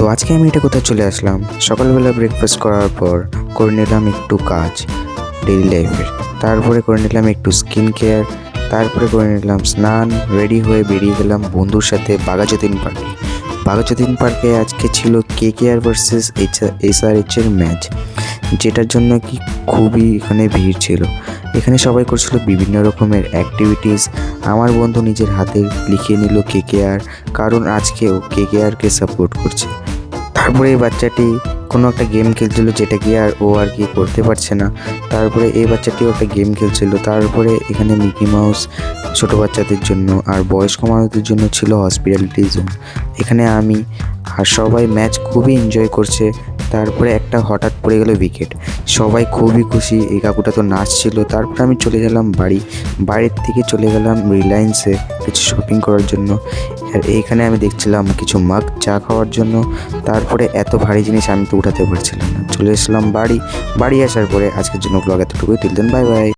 তো আজকে আমি এটা কোথায় চলে আসলাম, সকালবেলা ব্রেকফাস্ট করার পর করে নিলাম একটু কাজ ডেইলি লাইফের, তারপরে করে নিলাম একটু স্কিন কেয়ার, তারপরে করে নিলাম স্নান, রেডি হয়ে বেরিয়ে গেলাম বন্ধুর সাথে বাঘাযতীন পার্কে। বাঘাযতীন পার্কে আজকে ছিল কেকেআর ভার্সেস এসআরএইচ এর ম্যাচ, যেটার জন্য কি খুবই এখানে ভিড় ছিল। এখানে সবাই করছিল বিভিন্ন রকমের অ্যাক্টিভিটিস। আমার বন্ধু নিজের হাতে লিখিয়ে নিল কেকেআর, কারণ আজকে ও কেকেআরকে সাপোর্ট করছে। তারপরে এই বাচ্চাটি কোনো একটা গেম খেলছিল, যেটা কি ও আর কি করতে পারছে না। তারপরে এই বাচ্চাটিও একটা গেম খেলছিল। তারপরে এখানে মিকি মাউস ছোটো বাচ্চাদের জন্য আর বয়স্ক মানুষদের জন্য ছিল হসপিটালিটি জোন। এখানে আমি আর সবাই ম্যাচ খুবই এনজয় করছে। তারপরে একটা হঠাৎ পড়ে গেল উইকেট, সবাই খুবই খুশি। এই কাকুটা তো নাচছিল। তারপরে আমি চলে গেলাম বাড়ির থেকে চলে গেলাম রিলায়েন্সে কিছু শপিং করার জন্য। আর এইখানে আমি দেখছিলাম কিছু মাগ চা খাওয়ার জন্য। তারপরে এত ভারী জিনিস আমি তো উঠাতে পারছিলাম না, চলে এসলাম বাড়ি আসার পরে আজকের জন্য ব্লগ এতটুকুই। Till then, bye by.